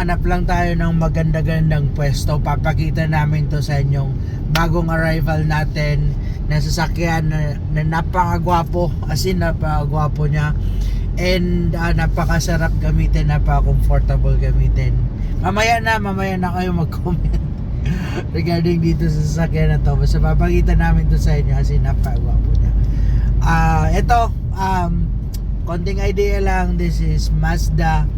Hanap lang tayo ng maganda-gandang pwesto. Papakita namin to sa inyong bagong arrival natin na sasakyan na napakagwapo. As in, napakagwapo niya. And napakasarap gamitin, napaka-comfortable gamitin. Mamaya na kayo mag-comment regarding dito sa sasakyan na to. Basta papakita namin to sa inyo kasi napakagwapo niya. Ito, konting idea lang. This is Mazda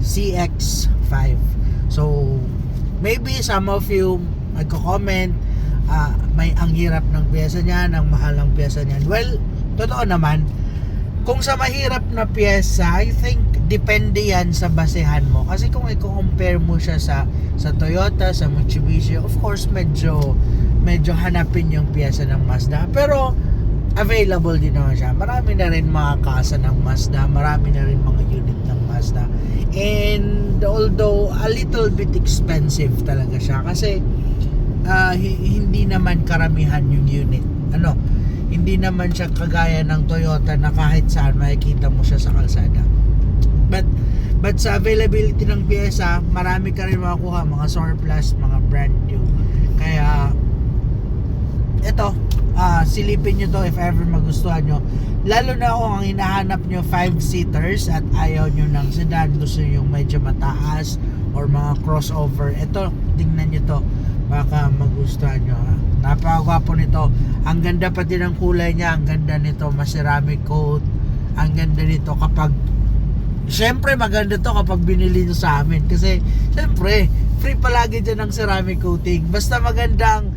CX-5. So maybe some of you magko-comment, ang hirap ng pyesa niyan, ang mahal ng pyesa niyan. Well, totoo naman, kung sa mahirap na pyesa, I think depende yan sa basehan mo. Kasi kung i-compare mo siya sa Toyota, sa Mitsubishi, of course medyo hanapin yung pyesa ng Mazda. Pero available din naman siya. Marami na rin mga kasa ng Mazda, marami na rin mga unit ng Mazda. And although a little bit expensive talaga siya kasi hindi naman karamihan yung unit. Hindi naman siya kagaya ng Toyota na kahit saan makikita mo siya sa kalsada. But sa availability ng pyesa, marami ka rin makakuha, mga surplus, mga brand new. Kaya ito, silipin nyo to if ever magustuhan nyo. Lalo na kung ang hinahanap nyo 5-seaters at ayaw nyo ng sedan, gusto nyo medyo mataas or mga crossover. Ito, tingnan nyo to, baka magustuhan nyo. Napakagwapo nito. Ang ganda pati ng kulay niya, ang ganda nito, mas ceramic coat. Ang ganda nito kapag, syempre maganda to kapag binili nyo sa amin kasi syempre free palagi dyan ng ceramic coating. Basta magandang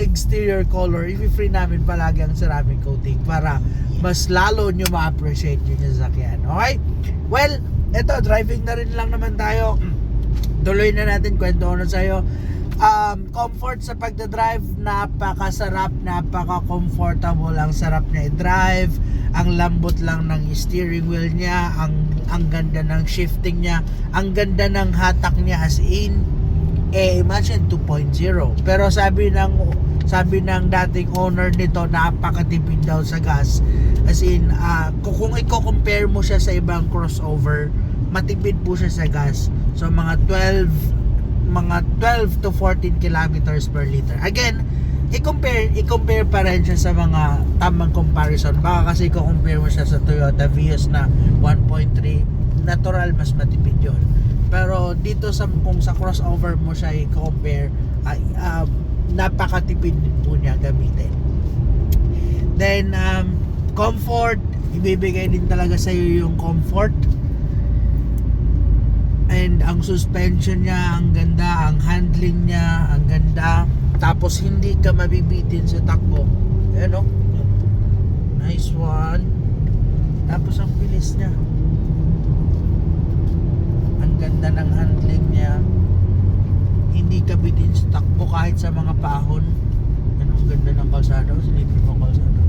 exterior color, i-free namin palagi ang ceramic coating para mas lalo nyo ma-appreciate yung sasakyan. Okay? Well, eto, driving na rin lang naman tayo. Tuloy na natin, kwento ko na sa'yo. Comfort sa pagdadrive, napakasarap, napaka-comfortable, ang sarap niya i-drive, ang lambot lang ng steering wheel niya, ang ganda ng shifting niya, ang ganda ng hatak niya, as in imagine 2.0. Pero sabi ng dating owner nito, napakatipid daw sa gas. As in, kung i-compare mo siya sa ibang crossover, matipid po siya sa gas. So mga 12 to 14 kilometers per liter. Again, i-compare pa rin siya sa mga tamang comparison. Baka kasi i-compare mo siya sa Toyota Vios na 1.3, natural mas matipid yun. Pero dito kung sa crossover mo siya i-compare, napakatipid din po niya gamitin. Then comfort, ibibigay din talaga sa iyo yung comfort. And ang suspension niya, ang ganda, ang handling niya, ang ganda. Tapos hindi ka mabibitin sa takbo. Ayan, nice one. Tapos ang bilis niya, ang ganda ng handling niya, hindi ka bitin sa takbo kahit sa mga pahon. Ang ganda ng kalsada. Silipin mo kalsada.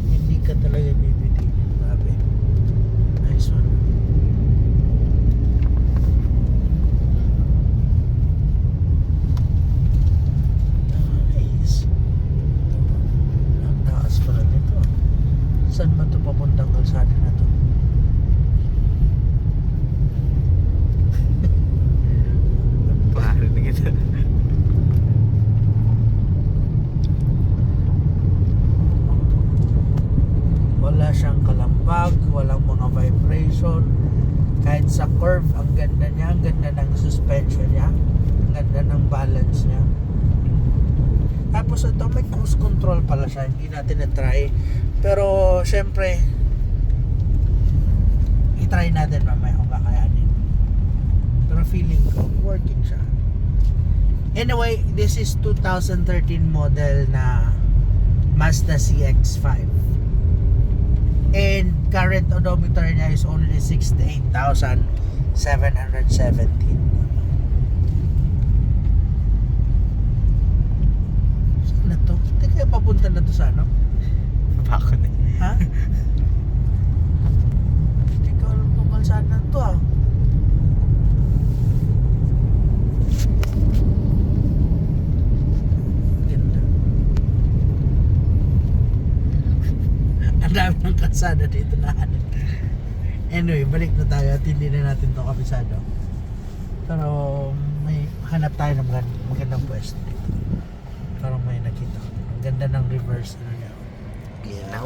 Hindi ka talaga bibitin. Grabe. Nice one. Nice. Ang taas pala nito. Saan ba ito papuntang kalsada na to? Wala siyang kalampag, walang mga vibration. Kahit sa curve, ang ganda niya, ang ganda ng suspension niya, ang ganda ng balance niya. Tapos ito, may cruise control pala siya, hindi natin na-try. Pero syempre, i-try natin mamaya kung kakayanin. Pero feeling ko, working siya. Anyway, this is 2013 model na Mazda CX-5. And current odometer niya is only 68,717. Saan na to? Hindi kaya papunta na to sa ano? Bakit eh? Ha? Hindi ko alam kung kalsaan na to ah. Ganda. Ang dami ng kalsada dito na. Anyway, balik na tayo at hindi na natin to kabisado. Pero may hanap tayo ng magandang pwesto dito. Parang may nakita. Ang ganda ng reverse ano niya. Ginaw.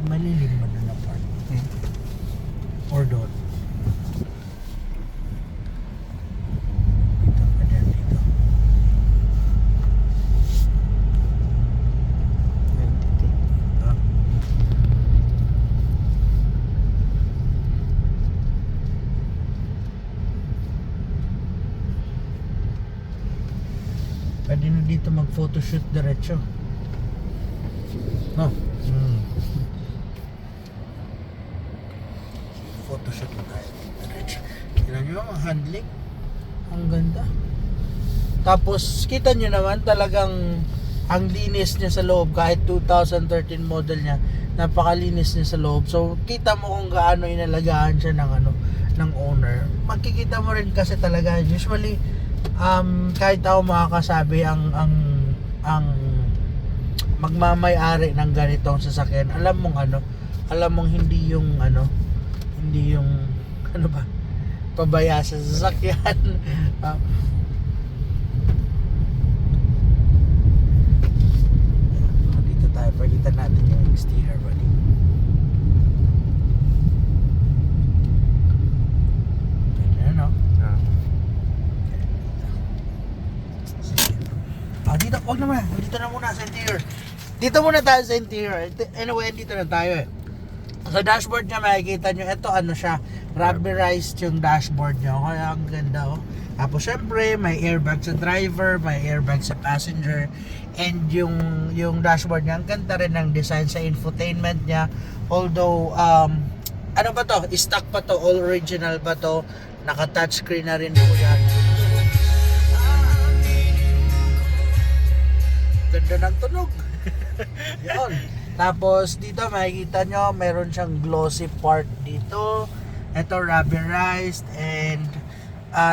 Malilim mo na na part. Or doon. Dito, ayan dito. Ah. Pwede na dito mag-photoshoot diretso. No? Photoshoot na tayo. Diretso. Tignan nyo, handling. Ang ganda. Tapos, kita nyo naman talagang ang linis niya sa loob. Kahit 2013 model niya, napakalinis niya sa loob. So, kita mo kung gaano inalagaan siya ng ng owner. Makikita mo rin kasi talaga, usually, kahit ako makakasabi ang magmamay-ari ng ganitong sasakyan, alam mong hindi yung pabaya sa sasakyan. Dito tayo, palitan natin yung exterior body. Ano? Dito, wag naman. Dito na muna sa interior. Dito muna tayo sa interior. Anyway, dito na tayo eh. Sa dashboard niya makikita nyo, ito siya, rubberized yung dashboard niya. Kaya ang ganda Tapos syempre, may airbag sa driver, may airbag sa passenger. And yung dashboard niya, ang ganda rin ng design sa infotainment niya. Although, ano ba to? Stock pa to? All original pa to? Naka-touchscreen na rin po yan. Ganda ng tunog. Yun. Tapos dito makikita nyo, meron siyang glossy part dito. Ito rubberized and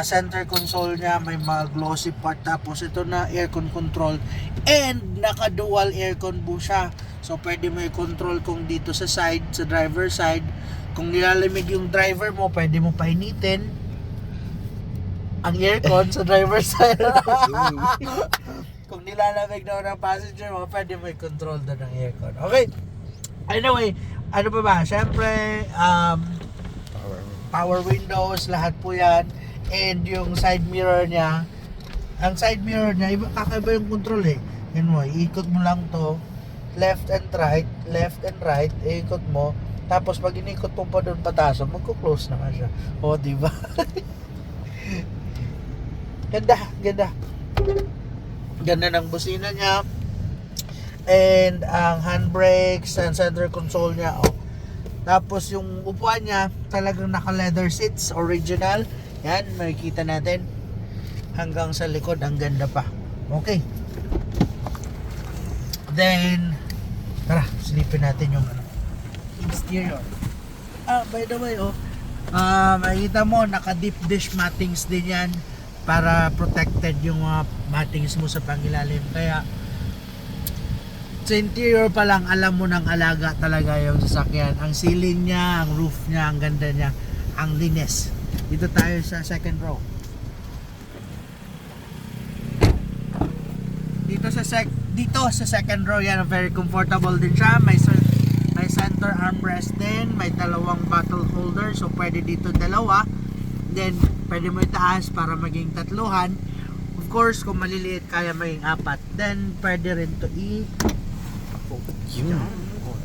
center console niya may mga glossy part. Tapos ito na aircon control and naka dual aircon po siya. So pwede mo i-control kung dito sa side, sa driver side. Kung nilalamig yung driver mo, pwede mo painitin ang aircon sa driver side. Kung nilalamig daw ng passenger mo, pwede mo i-control doon ng aircon. Okay. Anyway, ano pa ba? Siyempre, power windows, lahat po yan. And yung side mirror niya, ang side mirror niya, kakaiba yung control eh. Yan mo, iikot mo lang to, left and right, iikot mo. Tapos pag inikot mo pa doon pataso, magko-close naman siya. O, diba? Ganda. Ganda ng busina niya. And ang handbrakes and center console niya. Tapos yung upuan niya, talagang naka-leather seats, original. Yan, makikita natin. Hanggang sa likod, ang ganda pa. Okay. Then, tara, silipin natin yung exterior. By the way, makikita mo, naka-deep dish mattings din yan para protected yung mattings mo sa pangilalim. Kaya sa interior pa lang alam mo ng alaga talaga yung sasakyan. Ang ceiling niya, ang roof niya, ang ganda niya, ang linis. Dito tayo sa second row. Dito sa second row yan, very comfortable din siya. May center armrest din, may dalawang bottle holder, so pwede dito dalawa. Then pwede mo itaas para maging tatluhan. Of course, kung maliliit kaya maging apat. Then pwede rin to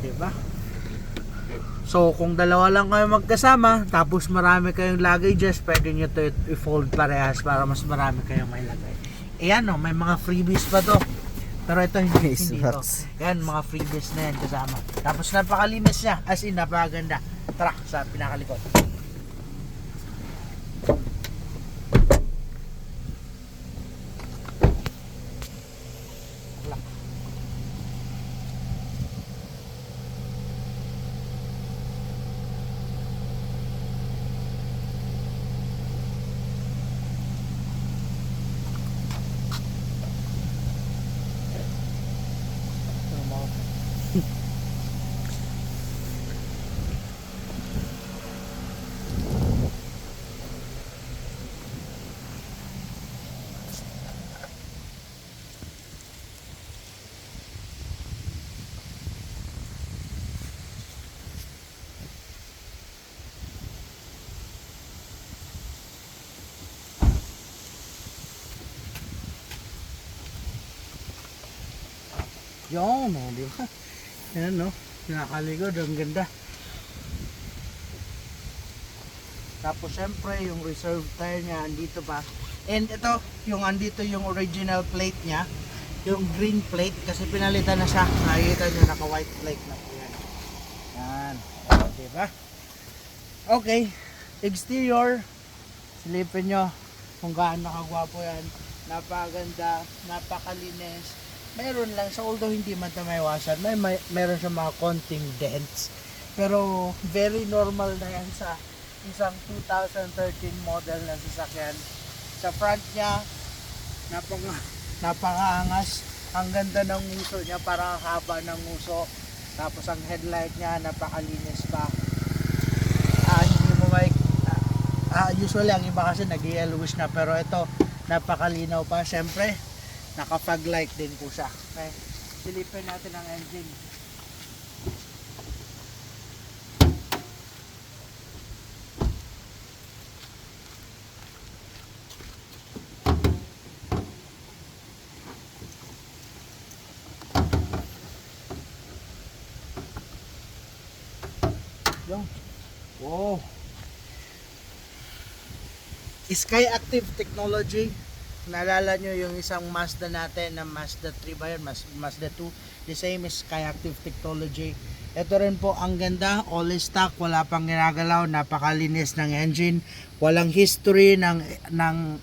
diba? So kung dalawa lang kayo magkasama, tapos marami kayong luggages, pwede nyo to i-fold parehas para mas marami kayong may lagay. Ayan may mga freebies pa to. Pero ito hindi to. Yan, mga freebies na yan kasama. Tapos napakalinis niya, as in napakaganda. Tara, sa pinakalikod. Yun, no, di ba? Yan, no? Nakakaligod, ang ganda. Tapos, syempre, yung reserve tire niya, andito pa. And ito, yung andito yung original plate niya. Yung green plate, kasi pinalitan na siya. Nakikita nyo, naka-white plate na po yan. Yan. O, diba? Okay. Exterior. Silipin nyo kung gaano kagwapo yan. Napakaganda, napakalinis. Meron lang siya, although hindi man ito maiwasan, meron siya mga konting dents. Pero very normal na yan sa isang 2013 model na sasakyan. Sa front niya, napakaangas. Ang ganda ng nguso niya, parang haba ng nguso. Tapos ang headlight niya, napakalinis pa. Hindi mo usually ang iba kasi nag-yellowish na, pero ito napakalinaw pa. Siyempre naka-fog light din po siya. Okay, silipin natin ang engine. Yung wow, Sky Active Technology. Naalala nyo yung isang Mazda natin na Mazda 3 ba yun? Mazda 2. The same is Sky Active Technology. Ito rin po, ang ganda, all stock, wala pang ginagalaw, napakalinis ng engine, walang history ng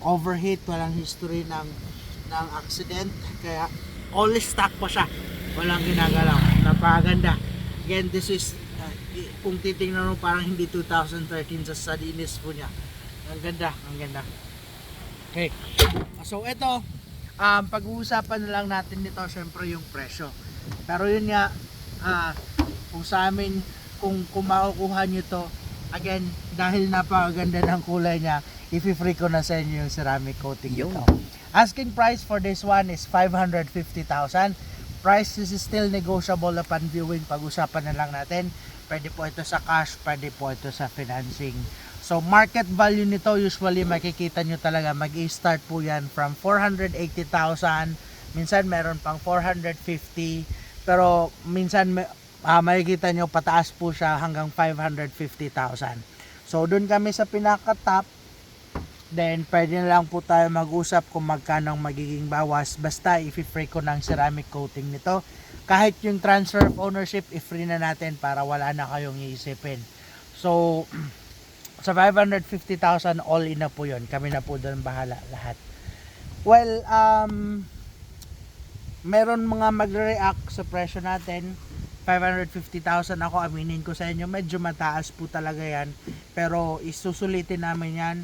overheat, walang history ng accident, kaya all stock po siya, walang ginagalaw, napakaganda. Again, this is kung titingnan mo, parang hindi 2013 sa linis po niya. Ang ganda, ang ganda. Okay. So ito, pag-uusapan na lang natin nito syempre yung presyo. Pero yun nga, kung sa amin, kung makukuha nyo to, again, dahil napakaganda ng kulay niya, i-free ko na sa inyo yung ceramic coating nito. Asking price for this one is 550,000. Price is still negotiable upon viewing. Pag-usapan na lang natin. Pwede po ito sa cash, pwede po ito sa financing. So market value nito, usually makikita nyo talaga, mag-i-start po yan from 480,000. Minsan meron pang 450. Pero minsan makikita nyo pataas po siya hanggang 550,000. So doon kami sa pinaka-top. Then pwede na lang po tayo mag-usap kung magkano ang magiging bawas. Basta i-free ko ng ceramic coating nito. Kahit yung transfer of ownership, i-free na natin para wala na kayong iisipin. So sa 550,000 all in na po yun. Kami na po doon bahala lahat. Well, meron mga magre-react sa presyo natin. 550,000 ako, aminin ko sa inyo, medyo mataas po talaga yan. Pero isusulitin namin yan.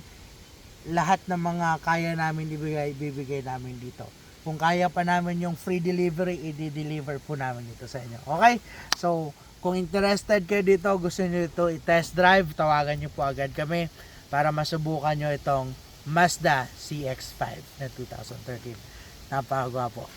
Lahat ng mga kaya namin ibibigay namin dito. Kung kaya pa namin yung free delivery, i-deliver po namin ito sa inyo. Okay? So, kung interested kayo dito, gusto nyo ito i-test drive, tawagan nyo po agad kami para masubukan nyo itong Mazda CX-5 na 2013. Napakagwapo.